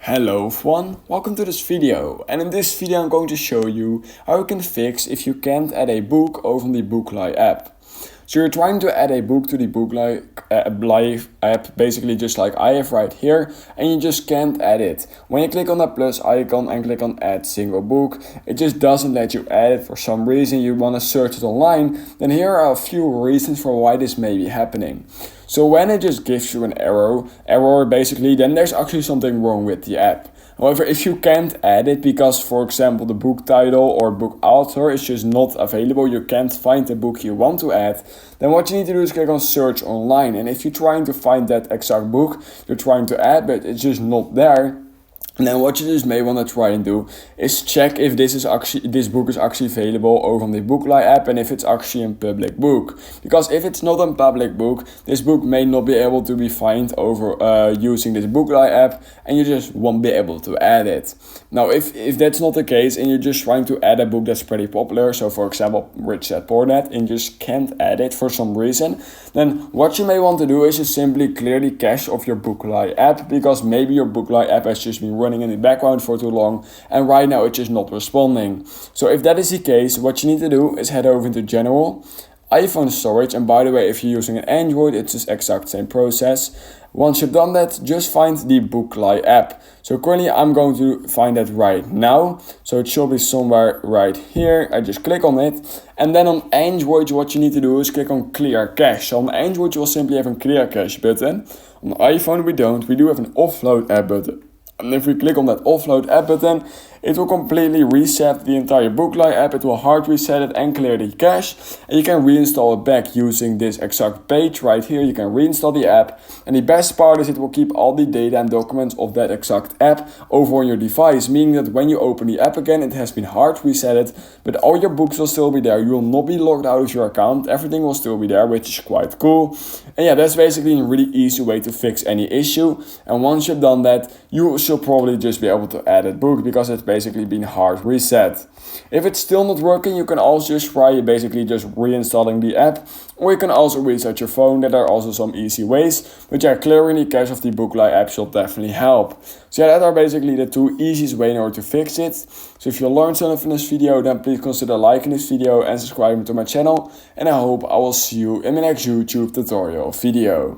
Hello everyone, welcome to this video, and in this video I'm going to show you how you can fix if you can't add a book over the Bookly app. So you're trying to add a book to the Bookly app, basically just like I have right here, and you just can't add it. When you click on that plus icon and click on add single book, it just doesn't let you add it for some reason. You want to search it online, then here are a few reasons for why this may be happening. So when it just gives you an error basically, then there's actually something wrong with the app. However, if you can't add it because, for example, the book title or book author is just not available, you can't find the book you want to add, then what you need to do is click on search online. And if you're trying to find that exact book you're trying to add, but it's just not there, and then what you just may want to try and do is check if this book is actually available over on the Bookly app and if it's actually a public book. Because if it's not a public book, this book may not be able to be found over using this Bookly app, and you just won't be able to add it. Now, if that's not the case and you're just trying to add a book that's pretty popular, so for example Rich Dad Poor Dad, and you just can't add it for some reason, then what you may want to do is just simply clear the cache of your Bookly app, because maybe your Bookly app has just been running in the background for too long and right now it's just not responding. So if that is the case, what you need to do is head over into General, iPhone storage, and by the way, if you're using an Android, it's the exact same process. Once you've done that, just find the Bookly app. So currently I'm going to find that right now. So it should be somewhere right here. I just click on it. And then on Android, what you need to do is click on clear cache. So on Android, you will simply have a clear cache button. On iPhone, we don't. We do have an offload app button. And if we click on that offload app button, it will completely reset the entire Bookly app. It will hard reset it and clear the cache. And you can reinstall it back using this exact page right here. You can reinstall the app. And the best part is it will keep all the data and documents of that exact app over on your device. Meaning that when you open the app again, it has been hard resetted, but all your books will still be there. You will not be logged out of your account. Everything will still be there, which is quite cool. And yeah, that's basically a really easy way to fix any issue. And once you've done that, you should probably just be able to add that book because it's basically been hard reset. If it's still not working, you can also just try basically just reinstalling the app, or you can also reset your phone. There are also some easy ways, but yeah, clearing the cache of the Bookly app should definitely help. So yeah, that are basically the two easiest ways in order to fix it. So if you learned something from this video, then please consider liking this video and subscribing to my channel, and I hope I will see you in the next YouTube tutorial video.